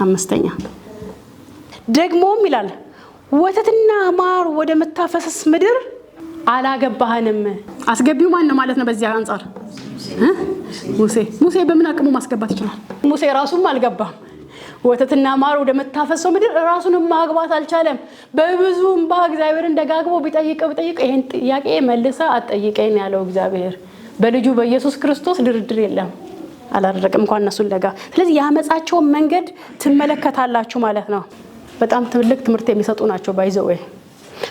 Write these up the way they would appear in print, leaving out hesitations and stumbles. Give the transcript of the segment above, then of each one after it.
አምስተኛ ደግሞም ይላል ወተትና ማር ወደ መታፈስስ ምድር አላገባህንም። አስገቢው ማን ነው ማለት ነው? በዚያ አንፃር ሙሴ በምን አቅሙ ማስገባት ይችላል? ሙሴ ራሱም አልገባም። ወተትና ማር ወደ መታፈሰው ምድር ራሱንም ማግባት አልቻለም። በብዙ እንባ እግዚአብሔርን ደጋግሞ ቢጠይቀው ይሄን ጥያቄ መልሳ አትጠይቀኝ ያለው እግዚአብሔር በልጁ በኢየሱስ ክርስቶስ ድርድር የለም አላደረገም እንኳን እነሱን ለጋ። ስለዚህ ያመጻቸውን መንገድ ትመለከታላችሁ ማለት ነው። በጣም ትልቅ ትምህርት የሚሰጡ ናቸው። ባይዘው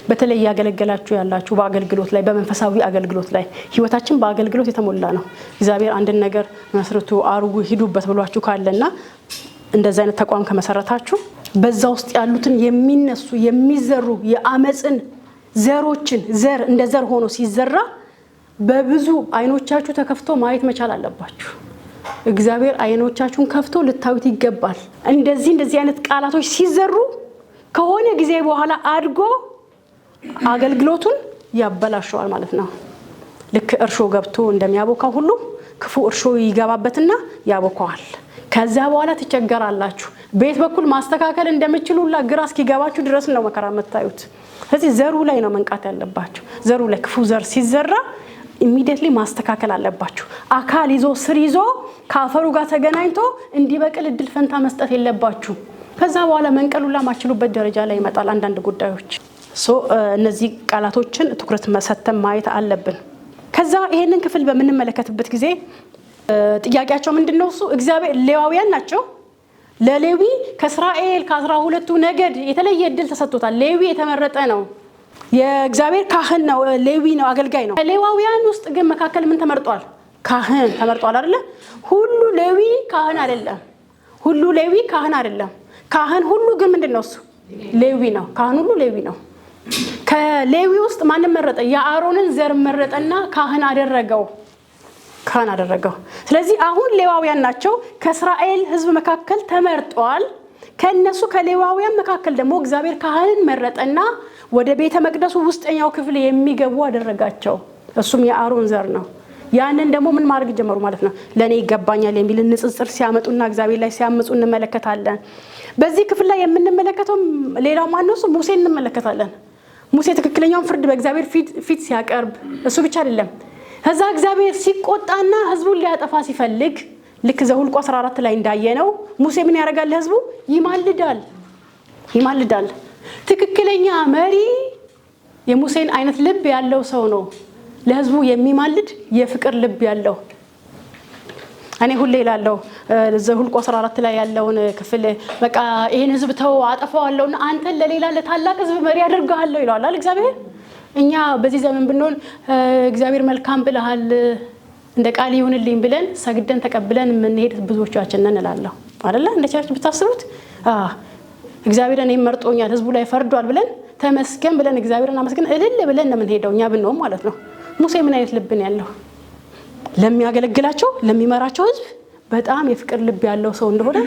በተለይ ያገለገላችሁ ያላችሁ በአገልግሎት ላይ በመንፈሳዊ አገልግሎት ላይ ህይወታችን በአገልግሎት የተሞላ ነው። እግዚአብሔር አንድን ነገር መስርቱ አርጉ ሂዱበት ብሏችሁ ካለና እንደዛ አይነት ተቋም ከመሰረታችሁ በዛ ውስጥ ያሉትን የሚነሱ የሚዘሩ የአመጽን ዘሮችን ዘር እንደ ዘር ሆኖ ሲዘራ በብዙ አይኖቻችሁ ተከፍቶ ማየት መቻል አለባችሁ። እግዚአብሔር አይኖቻችሁን ከፍቶ ልታዩት ይገባል። እንደዚህ አይነት ቃላቶች ሲዘሩ ከሆነ ጊዜ በኋላ አድጎ አገልግሎቱን ያበላሸዋል ማለት ነው። ልክ እርሾ ገብቶ እንደሚያቦካው ሁሉ ክፉ እርሾ ይገባበትና ያቦካዋል። ከዛ በኋላ ትቸገራላችሁ። ቤት በኩል ማስተካከል እንደምትችሉላ ግራ እስኪገባችሁ ድረስ ነው መከራ የምታዩት። ስለዚህ ዘሩ ላይ ነው መንቃት ያለባችሁ። ዘሩ ላይ ክፉ ዘር ሲዘራ ኢሚዲየትሊ ማስተካከል አለባችሁ። አካል ይዞ ስር ይዞ ካፈሩ ጋር ተገናኝቶ እንዲበቅል እድል ፈንታ መስጠት የለባችሁ። ከዛ በኋላ መንቀሉላ ማችሉበት ደረጃ ላይ ይመጣል አንዳንድ ጉዳዮች። እነዚህ ቃላቶችን ትኩረት መሰተም ማየት አለብን። ከዛ ይሄንን ክፍል በምንመለከትበት ጊዜ ጥያቄያቸው ምንድነው? እሱ እግዚአብሔር ሌዋውያን ናቸው። ለሌዊ ከእስራኤል ከ12ቱ ነገድ የተለየ እድል ተሰጥቶታል። ሌዊ የተመረጠ ነው። የእግዚአብሔር ካህን ነው። ሌዊ ነው፣ አገልጋይ ነው። ሌዋውያን ውስጥ ግን መካከል ምን ተመርጧል? ካህን ተመርጧል አይደለ? ሁሉ ሌዊ ካህን አይደለም። ሁሉ ሌዊ ካህን አይደለም። ካህን ሁሉ ግን ምንድነው? እሱ ሌዊ ነው። ካህን ሁሉ ሌዊ ነው። ከሌዊ ውስጥ ማን መረጠ? የአሮንን ዘር መረጠና ካህን አደረገው። ስለዚህ አሁን ሌዋውያን ናቸው። ከእስራኤል ሕዝብ መካከል ተመርጧል። ከነሱ ከሌዋውያን መካከል ደግሞ እግዚአብሔር ካህንን መረጠና ወደ ቤተ መቅደሱ ውስጠኛው ክፍል የሚገቡ አደረጋቸው። እሱም የአሮን ዘር ነው። ያንን ደግሞ ምን ማድረግ ጀመሩ ማለት ነው? ለኔ ይገባኛል የሚል ንጽጽር ሲያመጡና እግዚአብሔር ላይ ሲያመጹ እንመለከታለን። በዚህ ክፍል ላይ የምንመለከተው ሌላው ማን ነው? ሙሴ እንመለከታለን። ሙሴ ትክክለኛውን ፍርድ በእግዚአብሔር ፊት ሲያቀርብ እሱ ብቻ አይደለም። ከዛ እግዚአብሔር ሲቆጣና ህዝቡን ሊያጠፋ ሲፈልግ ልክ ዘኍልቍ 14 ላይ እንዳየነው ሙሴ ምን ያደርጋል? ለህዝቡ ይማልዳል። ትክክለኛ መሪ የሙሴን አይነት ልብ ያለው ሰው ነው። ለህዝቡ የሚማልድ የፍቅር ልብ ያለው። እኔ ሁሌ እላለሁ ዘኍልቍ 14 ላይ ያለውን ክፍል በቃ ይሄን ህዝብ ተው አጠፋዋለሁና አንተን ለሌላ ለታላቅ ህዝብ መሪ አደርጋለሁ ይላል አይደል እግዚአብሔር። እኛ በዚህ ዘመን ብንሆን እግዚአብሔር መልካም ብለሃል እንደ ቃል ይሁንልኝ ብለን ሰግደን ተቀብለን የምንሄድ ብዙዎቻችን ነን እላለሁ አይደል? እንደ ቸርች ብታስቡት እግዚአብሔር እኔን መርጦኛል ህዝቡ ላይ ፈርዷል ብለን ተመስገን ብለን እግዚአብሔርን አመስግን እልል ብለን ነው የምንሄደው እኛ ብንሆን ማለት ነው። ሙሴ ምን አይነት ልብ ነው ያለው? ለሚያገለግላቸው ለሚመራቸው ህዝብ በጣም የፍቅር ልብ ያለው ሰው እንደሆነ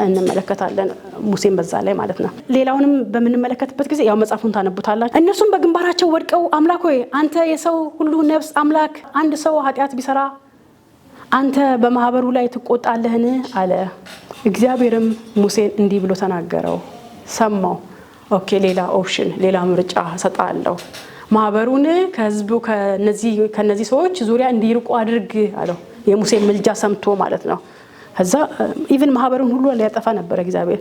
እንመለከታለን። ሙሴም በዛ ላይ ማለት ነው። ሌላውንም በምንመለከትበት ጊዜ ያው መጽሐፉን ታነቡታላችሁ። እነሱም በግንባራቸው ወድቀው አምላክ ሆይ አንተ የሰው ሁሉ ነፍስ አምላክ፣ አንድ ሰው ኃጢአት ቢሰራ አንተ በማህበሩ ላይ ትቆጣለህን አለ። እግዚአብሔርም ሙሴን እንዲህ ብሎ ተናገረው፣ ሰማው። ኦኬ ሌላ ኦፕሽን ሌላ ምርጫ ሰጣለው። ማህበሩን ከህዝቡ ከነዚህ ሰዎች ዙሪያ እንዲርቁ አድርግ አለው። የሙሴ ምልጃ ሰምቶ ማለት ነው። ከዛ ኢቭን ማህበሩን ሁሉ ሊያጠፋ ነበር እግዚአብሔር።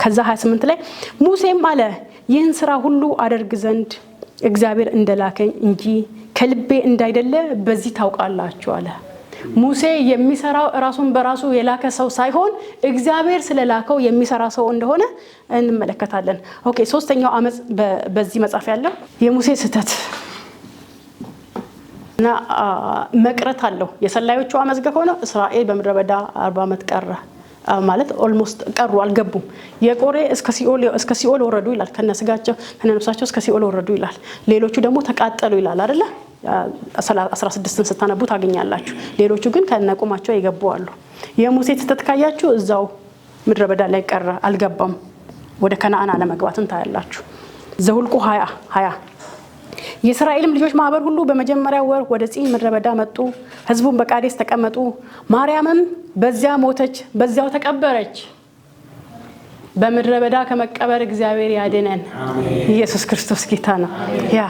ከዛ 28 ላይ ሙሴም አለ ይህን ስራ ሁሉ አደርግ ዘንድ እግዚአብሔር እንደላከኝ እንጂ ከልቤ እንዳይደለ በዚህ ታውቃላችሁ አለ። ሙሴ የሚሰራው ራሱን በራሱ የላከ ሰው ሳይሆን እግዚአብሔር ስለላከው የሚሰራ ሰው እንደሆነ እንመለከታለን። ኦኬ ሶስተኛው አመጽ በዚህ መጽሐፍ ያለው የሙሴ ስህተት እና መቅረት አለው። የሰላዮቹ አመጽ ከሆነ እስራኤል በምድረ በዳ 40 ዓመት ቀረ ማለት ኦልሞስት ቀሩ አልገቡም። የቆሬ እስከ ሲኦል ወረዱ ይላል። ከነስጋቸው ከነነፍሳቸው እስከ ሲኦል ወረዱ ይላል። ሌሎቹ ደግሞ ተቃጠሉ ይላል አይደለ? 16ን ስታነቡ ታገኛላችሁ። ሌሎቹ ግን ከነቁማቸው ይገቡ አሉ። የሙሴ ስህተት ካያችሁ እዛው ምድረ በዳ ላይ ቀረ አልገባም። ወደ ከነዓን አለመግባትን ታያላችሁ። ዘኍልቍ 20 የእስራኤልም ልጆች ማህበር ሁሉ በመጀመሪያው ወር ወደ ጺን ምድረ በዳ መጡ። ህዝቡን በቃዴስ ተቀመጡ። ማርያምም በዚያ ሞተች፣ በዚያው ተቀበረች። በምድረ በዳ ከመቀበር እግዚአብሔር ያድነን። ኢየሱስ ክርስቶስ ጌታ ነው። ያ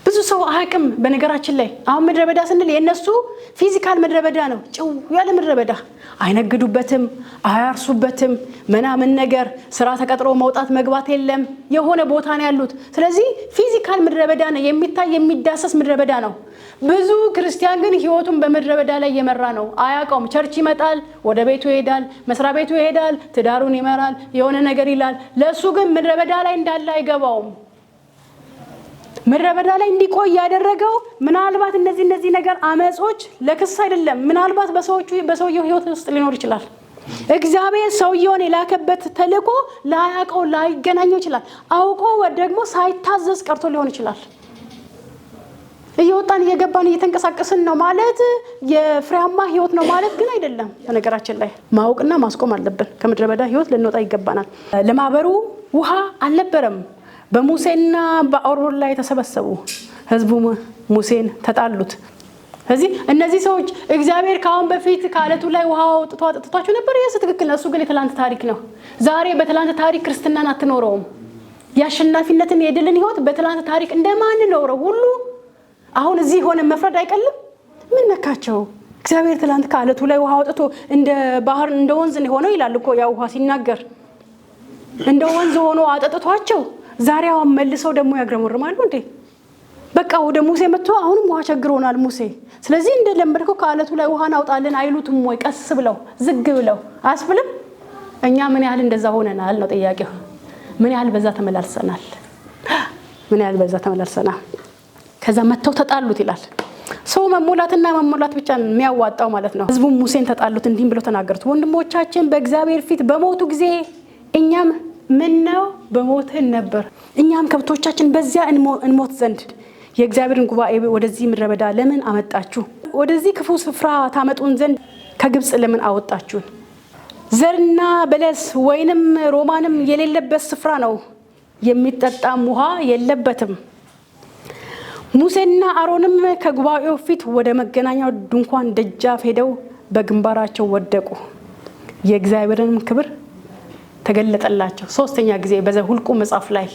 ብዙ ሰው አያውቅም። በነገራችን ላይ አሁን ምድረ በዳ ስንል የነሱ ፊዚካል ምድረ በዳ ነው። ጭው ያለ ምድረ በዳ፣ አይነግዱበትም፣ አያርሱበትም፣ ምናምን ነገር ስራ ተቀጥሮ መውጣት መግባት የለም። የሆነ ቦታ ነው ያሉት። ስለዚህ ፊዚካል ምድረ በዳ ነው፣ የሚታይ የሚዳሰስ ምድረ በዳ ነው። ብዙ ክርስቲያን ግን ህይወቱን በምድረ በዳ ላይ እየመራ ነው። አያውቀውም። ቸርች ይመጣል፣ ወደ ቤቱ ይሄዳል፣ መስሪያ ቤቱ ይሄዳል፣ ትዳሩን ይመራል፣ የሆነ ነገር ይላል። ለሱ ግን ምድረ በዳ ላይ እንዳለ አይገባውም። ምድረ በዳ ላይ እንዲቆይ ያደረገው ምናልባት እነዚህ ነገር አመጾች ለክስ አይደለም። ምናልባት በሰውየው ህይወት ውስጥ ሊኖር ይችላል። እግዚአብሔር ሰውየውን የላከበት ተልእኮ ላያውቀው ላይገናኘው ይችላል። አውቆ ደግሞ ሳይታዘዝ ቀርቶ ሊሆን ይችላል። እየወጣን እየገባን እየተንቀሳቀስን ነው ማለት የፍሬያማ ህይወት ነው ማለት ግን አይደለም። በነገራችን ላይ ማወቅና ማስቆም አለብን። ከምድረ በዳ ህይወት ልንወጣ ይገባናል። ለማህበሩ ውሃ አልነበረም። በሙሴና በአሮን ላይ ተሰበሰቡ። ህዝቡ ሙሴን ተጣሉት። ስለዚህ እነዚህ ሰዎች እግዚአብሔር ካሁን በፊት ከአለቱ ላይ ውሃ አውጥቷቸው ነበር። ይሄ ትክክል ነው። እሱ ግን የትላንት ታሪክ ነው። ዛሬ በትላንት ታሪክ ክርስትናን አትኖረውም። የአሸናፊነትን የድልን ህይወት በትላንት ታሪክ እንደማን ኖረው ሁሉ አሁን እዚህ ሆነ መፍረድ አይቀልም። ምን ነካቸው? እግዚአብሔር ትላንት ከአለቱ ላይ ውሃ አውጥቶ እንደ ባህር እንደ ወንዝ ሆነው ይላል እኮ ያ ውሃ ሲናገር እንደ ወንዝ ሆኖ አጠጥቷቸው ዛሬ አሁን መልሰው ደግሞ ያግረመርማሉ እንዴ? በቃ ወደ ሙሴ መጥቶ አሁንም ውሃ ቸግሮናል ሙሴ፣ ስለዚህ እንደለመድከው ከአለቱ ላይ ውሃን አውጣልን አይሉትም ወይ? ቀስ ብለው ዝግ ብለው አስብልም። እኛ ምን ያህል እንደዛ ሆነናል ነው ጥያቄው። ምን ያህል በዛ ተመላልሰናል? ምን ያህል በዛ ተመላልሰናል? ከዛ መጥተው ተጣሉት ይላል። ሰው መሞላትና መሞላት ብቻ ነው የሚያዋጣው ማለት ነው። ህዝቡም ሙሴን ተጣሉት፣ እንዲህም ብለው ተናገሩት። ወንድሞቻችን በእግዚአብሔር ፊት በሞቱ ጊዜ እኛም ምን ነው በሞትን ነበር። እኛም ከብቶቻችን በዚያ እንሞት ዘንድ የእግዚአብሔርን ጉባኤ ወደዚህ ምድረ በዳ ለምን አመጣችሁ? ወደዚህ ክፉ ስፍራ ታመጡን ዘንድ ከግብጽ ለምን አወጣችሁን? ዘርና በለስ ወይንም ሮማንም የሌለበት ስፍራ ነው፣ የሚጠጣም ውሃ የለበትም። ሙሴና አሮንም ከጉባኤው ፊት ወደ መገናኛው ድንኳን ደጃፍ ሄደው በግንባራቸው ወደቁ። የእግዚአብሔርንም ክብር ተገለጠላቸው። ሶስተኛ ጊዜ በዘኍልቍ መጽሐፍ ላይ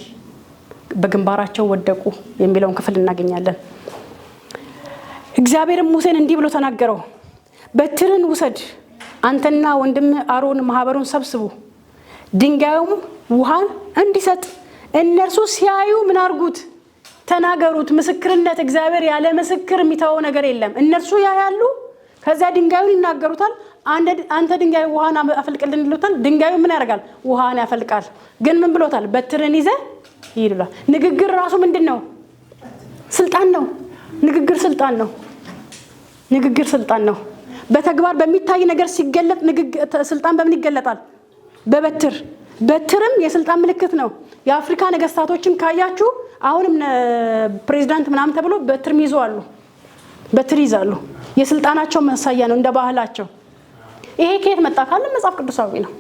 በግንባራቸው ወደቁ የሚለውን ክፍል እናገኛለን። እግዚአብሔርም ሙሴን እንዲህ ብሎ ተናገረው። በትርን ውሰድ፣ አንተና ወንድም አሮን ማህበሩን ሰብስቡ፣ ድንጋዩም ውሃን እንዲሰጥ እነርሱ ሲያዩ ምን አርጉት? ተናገሩት። ምስክርነት እግዚአብሔር ያለ ምስክር የሚተወው ነገር የለም። እነርሱ ያያሉ፣ ከዛ ድንጋዩን ይናገሩታል። አንተ ድንጋዩ ውሃን አፈልቅልን ይሉታል። ድንጋዩ ምን ያደርጋል? ውሃን ያፈልቃል። ግን ምን ብሎታል? በትርን ይዘህ ይሉታል። ንግግር ራሱ ምንድነው? ስልጣን ነው። ንግግር ስልጣን ነው። ንግግር ስልጣን ነው። በተግባር በሚታይ ነገር ሲገለጥ ስልጣን በምን ይገለጣል? በበትር። በትርም የስልጣን ምልክት ነው። የአፍሪካ ነገስታቶችን ካያችሁ አሁንም ፕሬዝዳንት ምናምን ተብሎ በትር ይዘዋሉ። በትር ይዛሉ። የስልጣናቸው ማሳያ ነው፣ እንደ ባህላቸው። ይሄ ከየት መጣ ካለ መጽሐፍ ቅዱሳዊ ነው።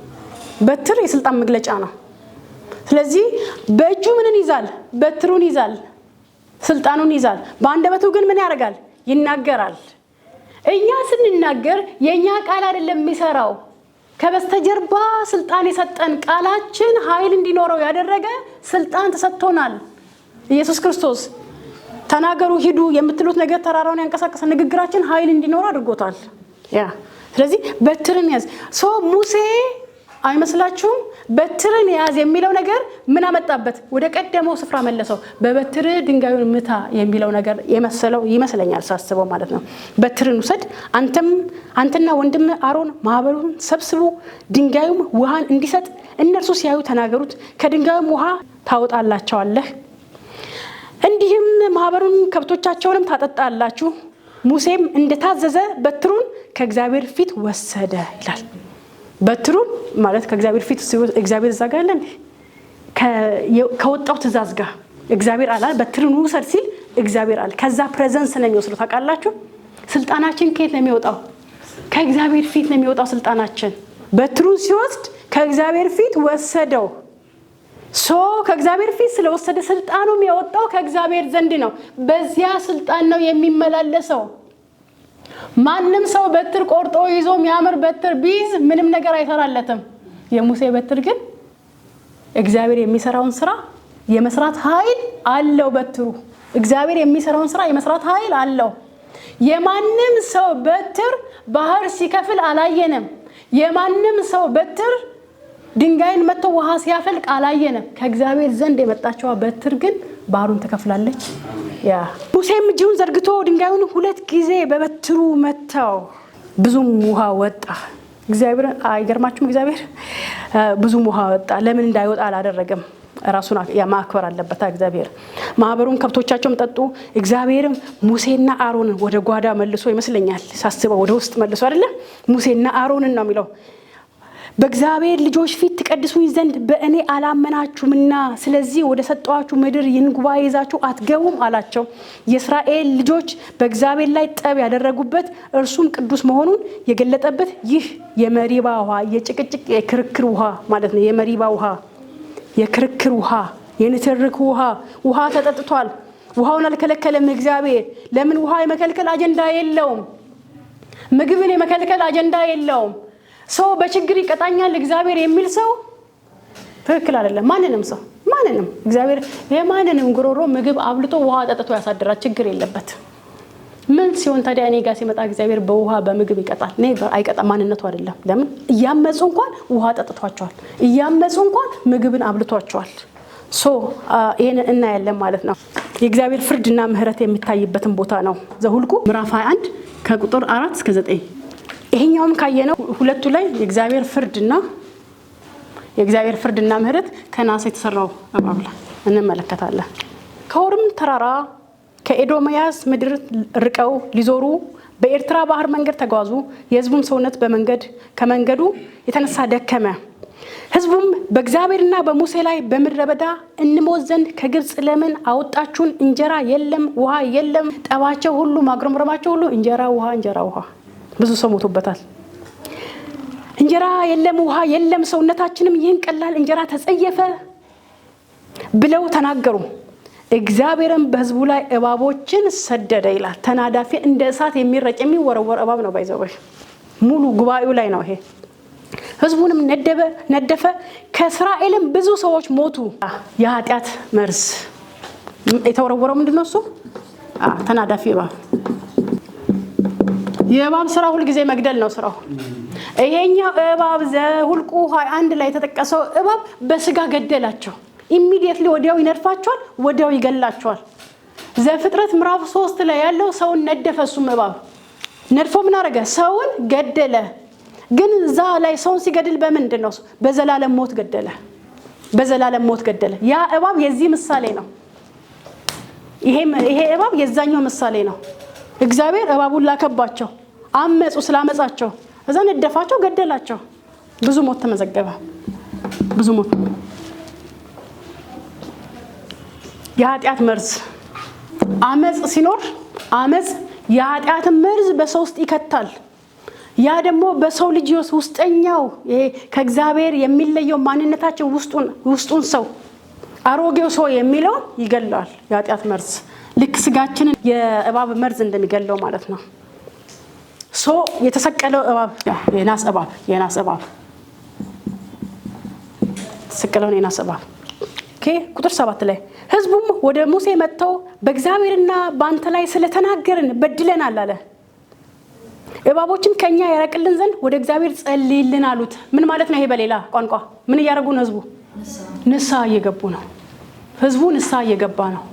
በትር የስልጣን መግለጫ ነው። ስለዚህ በእጁ ምንን ይዛል? በትሩን ይዛል፣ ስልጣኑን ይዛል። በአንደበቱ ግን ምን ያደርጋል? ይናገራል። እኛ ስንናገር የኛ ቃል አይደለም የሚሰራው፣ ከበስተጀርባ ስልጣን የሰጠን ቃላችን ኃይል እንዲኖረው ያደረገ ስልጣን ተሰጥቶናል። ኢየሱስ ክርስቶስ ተናገሩ ሂዱ የምትሉት ነገር ተራራውን ያንቀሳቀሰ ንግግራችን ኃይል እንዲኖረው አድርጎታል። ስለዚህ በትርን ያዝ። ሙሴ አይመስላችሁም? በትርን ያዝ የሚለው ነገር ምን አመጣበት? ወደ ቀደመው ስፍራ መለሰው። በበትር ድንጋዩን ምታ የሚለው ነገር የመሰለው ይመስለኛል ሳስበው ማለት ነው። በትርን ውሰድ፣ አንተና ወንድም አሮን ማህበሩን ሰብስቡ፣ ድንጋዩም ውሃን እንዲሰጥ እነርሱ ሲያዩ ተናገሩት፣ ከድንጋዩም ውሃ ታወጣላቸዋለህ፣ እንዲህም ማህበሩን ከብቶቻቸውንም ታጠጣላችሁ። ሙሴም እንደታዘዘ በትሩን ከእግዚአብሔር ፊት ወሰደ ይላል። በትሩን ማለት ከእግዚአብሔር ፊት እግዚአብሔር እዛ ጋር አለን ከወጣው ትእዛዝ ጋር እግዚአብሔር አለ። በትሩን ውሰድ ሲል እግዚአብሔር አለ። ከዛ ፕሬዘንስ ነው የሚወስደው። ታውቃላችሁ፣ ስልጣናችን ከየት ነው የሚወጣው? ከእግዚአብሔር ፊት ነው የሚወጣው ስልጣናችን። በትሩን ሲወስድ ከእግዚአብሔር ፊት ወሰደው። ከእግዚአብሔር ፊት ስለወሰደ ስልጣኑ የሚወጣው ከእግዚአብሔር ዘንድ ነው። በዚያ ስልጣን ነው የሚመላለሰው። ማንም ሰው በትር ቆርጦ ይዞ የሚያምር በትር ቢይዝ ምንም ነገር አይሰራለትም። የሙሴ በትር ግን እግዚአብሔር የሚሰራውን ስራ የመስራት ኃይል አለው። በትሩ እግዚአብሔር የሚሰራውን ስራ የመስራት ኃይል አለው። የማንም ሰው በትር ባህር ሲከፍል አላየንም። የማንም ሰው በትር ድንጋይን መጥቶ ውሃ ሲያፈልቅ አላየንም። ከእግዚአብሔር ዘንድ የመጣችው በትር ግን ባህሩን ትከፍላለች። ሙሴም እጁን ዘርግቶ ድንጋዩን 2 ጊዜ በበትሩ መታው፣ ብዙም ውሃ ወጣ። እግዚአብሔር አይገርማችሁም? እግዚአብሔር ብዙም ውሃ ወጣ። ለምን እንዳይወጣ አላደረገም? ራሱን ማክበር አለበት እግዚአብሔር። ማህበሩን ከብቶቻቸውም ጠጡ። እግዚአብሔርም ሙሴና አሮንን ወደ ጓዳ መልሶ ይመስለኛል ሳስበው ወደ ውስጥ መልሶ አይደለ? ሙሴና አሮንን ነው የሚለው። በእግዚአብሔር ልጆች ፊት ተቀድሱኝ ዘንድ በእኔ አላመናችሁምና ስለዚህ ወደ ሰጣችሁ ምድር ይህን ጉባኤ ይዛችሁ አትገቡም አላቸው። የእስራኤል ልጆች በእግዚአብሔር ላይ ጠብ ያደረጉበት እርሱም ቅዱስ መሆኑን የገለጠበት ይህ የመሪባ ውሃ፣ የጭቅጭቅ የክርክር ውሃ ማለት ነው። የመሪባ ውሃ፣ የክርክር ውሃ፣ የንትርክ ውሃ ተጠጥቷል። ውሃውን አልከለከለም እግዚአብሔር። ለምን? ውሃ የመከልከል አጀንዳ የለውም። ምግብን የመከልከል አጀንዳ የለውም። ሰው በችግር ይቀጣኛል እግዚአብሔር የሚል ሰው ትክክል አይደለም። ማንንም እግዚአብሔር የማንንም ጉሮሮ ምግብ አብልቶ ውሃ ጠጥቶ ያሳድራል። ችግር የለበት። ምን ሲሆን ታዲያ እኔ ጋር ሲመጣ እግዚአብሔር በውሃ በምግብ ይቀጣል? አይቀጣም። ማንነቱ አይደለም። ለምን? እያመጹ እንኳን ውሃ ጠጥቷቸዋል። እያመጹ እንኳን ምግብን አብልቷቸዋል። ይሄን እናያለን ማለት ነው። የእግዚአብሔር ፍርድና ምህረት የሚታይበትን ቦታ ነው። ዘኍልቍ ምዕራፍ 21 ከቁጥር 4 እስከ 9። ይሄኛውም ካየነው ሁለቱ ላይ የእግዚአብሔር ፍርድና ምህረት ከናስ የተሰራው እባብ ላይ እንመለከታለን። ከሆርም ተራራ ከኤዶምያስ ምድር ርቀው ሊዞሩ በኤርትራ ባህር መንገድ ተጓዙ። የሕዝቡም ሰውነት ከመንገዱ የተነሳ ደከመ። ሕዝቡም በእግዚአብሔርና በሙሴ ላይ በምድረ በዳ እንሞት ዘንድ ከግብፅ ለምን አወጣችሁን? እንጀራ የለም፣ ውሃ የለም። ጠባቸው ሁሉ ማግረምረማቸው ሁሉ እንጀራ ውሃ። ብዙ ሰው ሞቶበታል። እንጀራ የለም፣ ውሃ የለም፣ ሰውነታችንም ይህን ቀላል እንጀራ ተጸየፈ ብለው ተናገሩ። እግዚአብሔርም በሕዝቡ ላይ እባቦችን ሰደደ ይላል። ተናዳፊ እንደ እሳት የሚረጭ የሚወረወር እባብ ነው። ባይዘወሽ ሙሉ ጉባኤው ላይ ነው ይሄ። ሕዝቡንም ነደፈ። ከእስራኤልም ብዙ ሰዎች ሞቱ። የኃጢአት መርዝ የተወረወረው ምንድነው? እሱ ተናዳፊ እባብ። የእባብ ስራ ሁሉ ጊዜ መግደል ነው ስራው። ይሄኛው እባብ ዘኍልቍ 21 ላይ የተጠቀሰው እባብ በስጋ ገደላቸው። ኢሚዲየትሊ ወዲያው ይነድፋቸዋል፣ ወዲያው ይገላቸዋል። ዘፍጥረት ምዕራፍ 3 ላይ ያለው ሰውን ነደፈ። እሱም እባብ ነድፎ ምን አደረገ? ሰውን ገደለ። ግን እዛ ላይ ሰውን ሲገድል በምንድን ነው? በዘላለም ሞት ገደለ። ያ እባብ የዚህ ምሳሌ ነው። ይሄ እባብ የዛኛው ምሳሌ ነው። እግዚአብሔር እባቡን ላከባቸው፣ አመጹ። ስላመጻቸው እዛ ነደፋቸው፣ ገደላቸው። ብዙ ሞት ተመዘገበ። ብዙ ሞት። የኃጢአት መርዝ። አመጽ ሲኖር የኃጢአት መርዝ በሰው ውስጥ ይከታል። ያ ደግሞ በሰው ልጅ ውስጠኛው ከእግዚአብሔር የሚለየው ማንነታችን ውስጡን ሰው አሮጌው ሰው የሚለው ይገላል። የኃጢአት መርዝ ልክ ስጋችንን የእባብ መርዝ እንደሚገለው ማለት ነው። የተሰቀለው እባብ የናስ እባብ ተሰቀለውን የናስ እባብ። ቁጥር 7 ላይ ሕዝቡም ወደ ሙሴ መጥተው በእግዚአብሔርና በአንተ ላይ ስለተናገርን በድለናል አለ። እባቦችን ከኛ ያረቅልን ዘንድ ወደ እግዚአብሔር ጸልይልን አሉት። ምን ማለት ነው ይሄ? በሌላ ቋንቋ ምን እያደረጉ ነው? ሕዝቡ ንስሐ እየገቡ ነው። ሕዝቡ ንስሐ እየገባ ነው።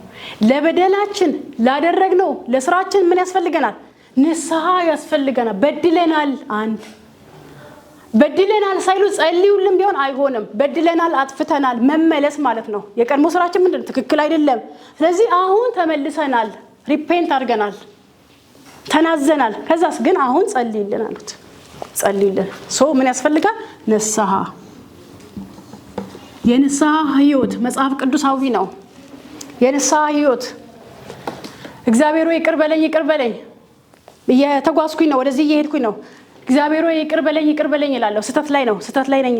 ለበደላችን ላደረግነው ለስራችን ምን ያስፈልገናል? ንስሐ ያስፈልገናል። በድለናል ሳይሉ ጸልዩልን ቢሆን አይሆንም። በድለናል፣ አጥፍተናል፣ መመለስ ማለት ነው። የቀድሞ ስራችን ምንድነው? ትክክል አይደለም። ስለዚህ አሁን ተመልሰናል፣ ሪፔንት አድርገናል፣ ተናዘናል። ከዛስ ግን አሁን ጸልይልን አሉት። ጸልይልን ምን ያስፈልጋል? ንስሐ። የንስሐ ህይወት መጽሐፍ ቅዱሳዊ ነው። የንስሐ ህይወት እግዚአብሔር ሆይ ይቅር በለኝ እየተጓዝኩኝ ነው፣ ወደዚህ እየሄድኩኝ ነው። እግዚአብሔር ሆይ ይቅር በለኝ እላለሁ። ስህተት ላይ ነኝ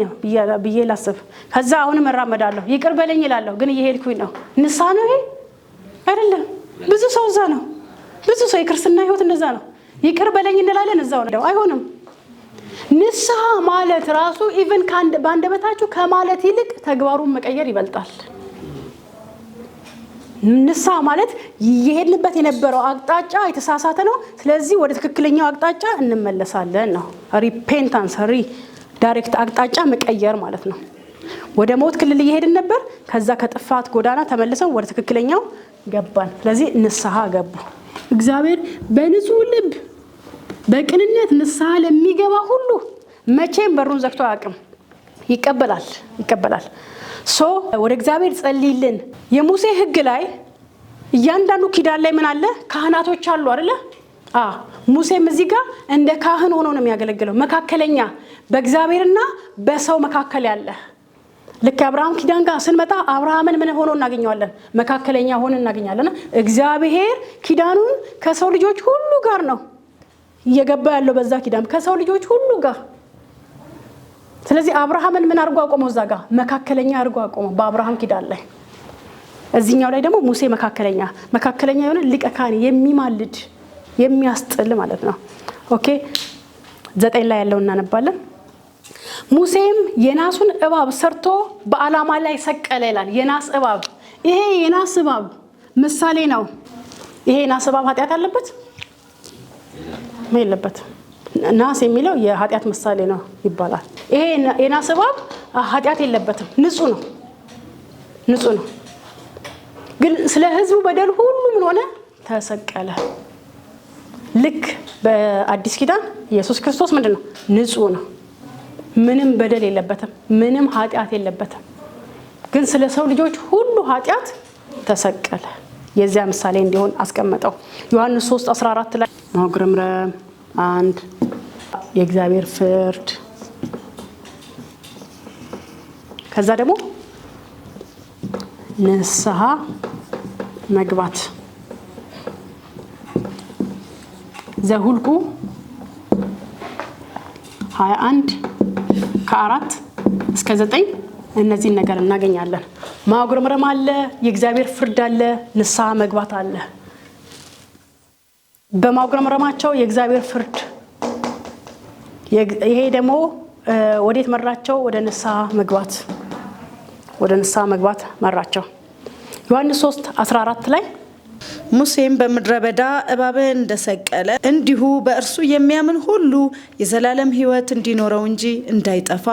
ብዬ ላስብ። ከዛ አሁንም እራመዳለሁ። ይቅር በለኝ እላለሁ፣ ግን እየሄድኩኝ ነው። ንስሐ ነው ይሄ? አይደለም። ብዙ ሰው እዛ ነው። ብዙ ሰው የክርስትና ህይወት እንደዛ ነው። ይቅር በለኝ እንላለን፣ እዛው ነው። አይሆንም። ንስሐ ማለት ራሱ ኢቭን ባንደበታችሁ ከማለት ይልቅ ተግባሩን መቀየር ይበልጣል። ንስሐ ማለት የሄድንበት የነበረው አቅጣጫ የተሳሳተ ነው፣ ስለዚህ ወደ ትክክለኛው አቅጣጫ እንመለሳለን ነው። ሪፔንታንስ ዳይሬክት አቅጣጫ መቀየር ማለት ነው። ወደ ሞት ክልል እየሄድን ነበር፣ ከዛ ከጥፋት ጎዳና ተመልሰን ወደ ትክክለኛው ገባን። ስለዚህ ንስሐ ገቡ። እግዚአብሔር በንጹህ ልብ በቅንነት ንስሐ ለሚገባ ሁሉ መቼም በሩን ዘግቶ አያውቅም። ይቀበላል። ወደ እግዚአብሔር ጸልይልን። የሙሴ ሕግ ላይ እያንዳንዱ ኪዳን ላይ ምን አለ? ካህናቶች አሉ አይደለ? ሙሴም እዚህ ጋር እንደ ካህን ሆኖ ነው የሚያገለግለው፣ መካከለኛ በእግዚአብሔርና በሰው መካከል ያለ። ልክ አብርሃም ኪዳን ጋር ስንመጣ አብርሃምን ምን ሆኖ እናገኘዋለን? መካከለኛ ሆኖ እናገኛለን። እግዚአብሔር ኪዳኑን ከሰው ልጆች ሁሉ ጋር ነው እየገባ ያለው፣ በዛ ኪዳን ከሰው ልጆች ሁሉ ጋር። ስለዚህ አብርሃምን ምን አድርጎ አቆመው? እዛ ጋር መካከለኛ አድርጎ አቆመው በአብርሃም ኪዳን ላይ። እዚህኛው ላይ ደግሞ ሙሴ መካከለኛ የሆነ ሊቀ ካህን የሚማልድ የሚያስጥል ማለት ነው። ኦኬ 9 ላይ ያለው እናነባለን። ሙሴም የናሱን እባብ ሰርቶ በዓላማ ላይ ሰቀለ ይላል። የናስ እባብ፣ ይሄ የናስ እባብ ምሳሌ ነው። ይሄ የናስ እባብ ኃጢአት አለበት? የለበት። ናስ የሚለው የኃጢአት ምሳሌ ነው ይባላል። ይሄ የናስ እባብ ኃጢአት የለበትም፣ ንጹህ ነው። ግን ስለ ሕዝቡ በደል ሁሉ ምን ሆነ? ተሰቀለ። ልክ በአዲስ ኪዳን ኢየሱስ ክርስቶስ ምንድነው? ንጹህ ነው። ምንም በደል የለበትም፣ ምንም ኃጢአት የለበትም። ግን ስለ ሰው ልጆች ሁሉ ኃጢአት ተሰቀለ። የዚያ ምሳሌ እንዲሆን አስቀመጠው። ዮሐንስ 3:14 ላይ ማጉረምረም 1 የእግዚአብሔር ፍርድ፣ ከዛ ደግሞ ንስሐ መግባት። ዘሁልቁ 21 ከ4 እስከ 9 እነዚህን ነገር እናገኛለን። ማጉረምረም አለ፣ የእግዚአብሔር ፍርድ አለ፣ ንስሐ መግባት አለ። በማጉረምረማቸው የእግዚአብሔር ፍርድ፣ ይሄ ደግሞ ወዴት መራቸው? ወደ ንስሐ መግባት መራቸው። ዮሐንስ 3:14 ላይ ሙሴም በምድረ በዳ እባብን እንደሰቀለ እንዲሁ በእርሱ የሚያምን ሁሉ የዘላለም ሕይወት እንዲኖረው እንጂ እንዳይጠፋ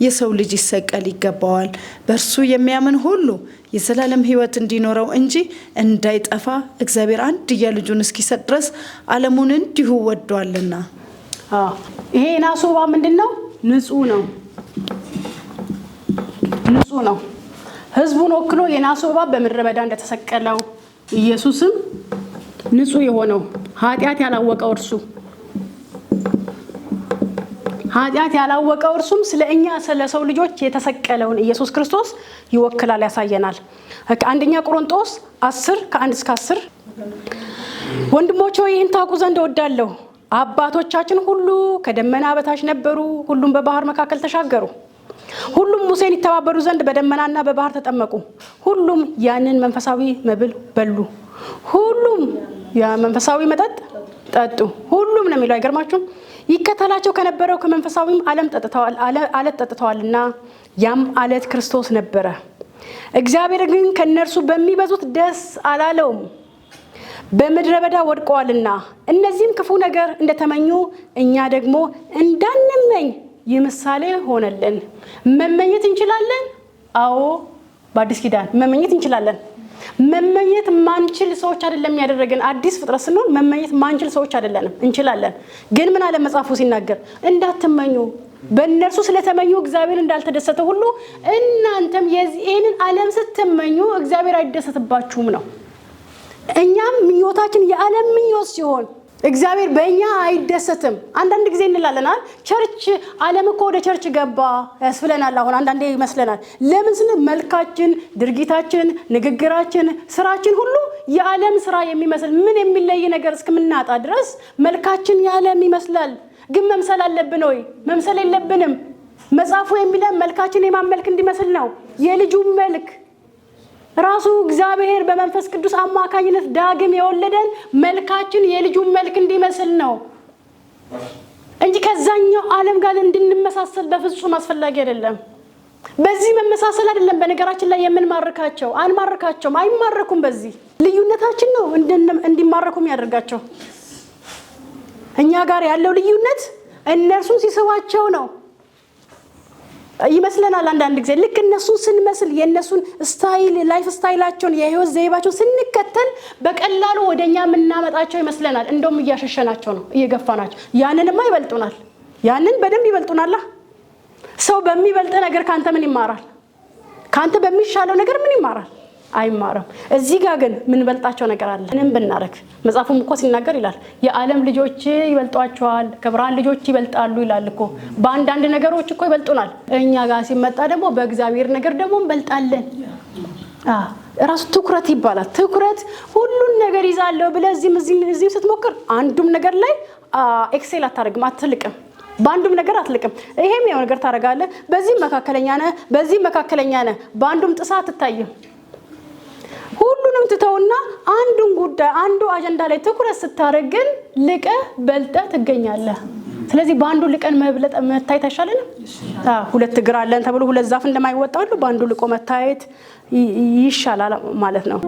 የሰው ልጅ ይሰቀል ይገባዋል። በእርሱ የሚያምን ሁሉ የዘላለም ሕይወት እንዲኖረው እንጂ እንዳይጠፋ እግዚአብሔር አንድያ ልጁን እስኪሰጥ ድረስ ዓለሙን እንዲሁ ወዷልና። ይሄ ናሱ እባብ ምንድነው? ንጹህ ነው። ሕዝቡን ወክሎ የናሱ እባብ በምድረ በዳ እንደተሰቀለው ኢየሱስም ንጹህ የሆነው ኃጢአት ያላወቀው እርሱም ስለኛ ስለ ሰው ልጆች የተሰቀለውን ኢየሱስ ክርስቶስ ይወክላል፣ ያሳየናል። አንደኛ ቆሮንቶስ 10 ከ1 እስከ 10 ወንድሞች ሆይ ይህን ታውቁ ዘንድ እወዳለሁ። አባቶቻችን ሁሉ ከደመና በታች ነበሩ፣ ሁሉም በባህር መካከል ተሻገሩ። ሁሉም ሙሴን ይተባበሩ ዘንድ በደመናና በባህር ተጠመቁ። ሁሉም ያንን መንፈሳዊ መብል በሉ፣ ሁሉም የመንፈሳዊ መጠጥ ጠጡ። ሁሉም ነው የሚለው አይገርማችሁም? ይከተላቸው ከነበረው ከመንፈሳዊም አለት ጠጥተዋልና ያም አለት ክርስቶስ ነበረ። እግዚአብሔር ግን ከነርሱ በሚበዙት ደስ አላለውም፣ በምድረ በዳ ወድቀዋልና። እነዚህም ክፉ ነገር እንደተመኙ እኛ ደግሞ እንዳንመኝ ይህ ምሳሌ ሆነልን። መመኘት እንችላለን። አዎ በአዲስ ኪዳን መመኘት እንችላለን። መመኘት ማንችል ሰዎች አይደለም ያደረገን። አዲስ ፍጥረት ስንሆን መመኘት ማንችል ሰዎች አይደለንም፣ እንችላለን። ግን ምን አለ መጽሐፉ ሲናገር? እንዳትመኙ፣ በእነርሱ ስለተመኙ እግዚአብሔር እንዳልተደሰተ ሁሉ እናንተም ይህንን ዓለም ስትመኙ እግዚአብሔር አይደሰትባችሁም ነው። እኛም ምኞታችን የዓለም ምኞት ሲሆን እግዚአብሔር በእኛ አይደሰትም። አንዳንድ ጊዜ እንላለናል ቸርች ዓለም እኮ ወደ ቸርች ገባ ያስብለናል። አሁን አንዳንዴ ይመስለናል። ለምን ስንል መልካችን፣ ድርጊታችን፣ ንግግራችን፣ ስራችን ሁሉ የዓለም ስራ የሚመስል ምን የሚለይ ነገር እስከምናጣ ድረስ መልካችን የዓለም ይመስላል። ግን መምሰል አለብን ወይ? መምሰል የለብንም። መጽሐፉ የሚለን መልካችን የማመልክ እንዲመስል ነው። የልጁ መልክ ራሱ እግዚአብሔር በመንፈስ ቅዱስ አማካኝነት ዳግም የወለደን መልካችን የልጁ መልክ እንዲመስል ነው። እንጂ ከዛኛው ዓለም ጋር እንድንመሳሰል በፍጹም አስፈላጊ አይደለም። በዚህ መመሳሰል አይደለም በነገራችን ላይ የምንማርካቸው፣ አንማርካቸውም፣ አይማረኩም። በዚህ ልዩነታችን ነው እንዲማረኩም ያደርጋቸው። እኛ ጋር ያለው ልዩነት እነርሱን ሲስባቸው ነው ይመስለናል። አንዳንድ ጊዜ ልክ እነሱን ስንመስል የነሱን ስታይል ላይፍ ስታይላቸውን የህይወት ዘይቤያቸውን ስንከተል በቀላሉ ወደኛ የምናመጣቸው ይመስለናል። እንደውም እያሸሸናቸው ነው፣ እየገፋናቸው። ያንንማ ይበልጡናል፣ ያንን በደንብ ይበልጡናል። ሰው በሚበልጥ ነገር ካንተ ምን ይማራል? ካንተ በሚሻለው ነገር ምን ይማራል? አይማርም። እዚህ ጋር ግን ምን በልጣቸው ነገር አለ። ምንም ብናረክ መጽሐፉም እኮ ሲናገር ይላል የዓለም ልጆች ይበልጧቸዋል፣ ከብርሃን ልጆች ይበልጣሉ ይላል እኮ። በአንዳንድ ነገሮች እኮ ይበልጡናል። እኛ ጋር ሲመጣ ደግሞ በእግዚአብሔር ነገር ደግሞ እንበልጣለን። ራሱ ትኩረት ይባላል። ትኩረት ሁሉን ነገር ይዛለው ብለህ እዚህም ስትሞክር አንዱም ነገር ላይ ኤክሴል አታደርግም፣ አትልቅም። በአንዱም ነገር አትልቅም። ይሄም ያው ነገር ታደርጋለህ። በዚህም መካከለኛ ነህ፣ በዚህም መካከለኛ ነህ። በአንዱም ጥሳ አትታይም። ሁሉንም ትተውና አንዱን ጉዳይ አንዱ አጀንዳ ላይ ትኩረት ስታደርግ ግን ልቀህ በልጠህ ትገኛለህ። ስለዚህ በአንዱ ልቀን መታየት አይሻልንም? ሁለት እግር አለን ተብሎ ሁለት ዛፍ እንደማይወጣ ሁሉ በአንዱ ልቆ መታየት ይሻላል ማለት ነው።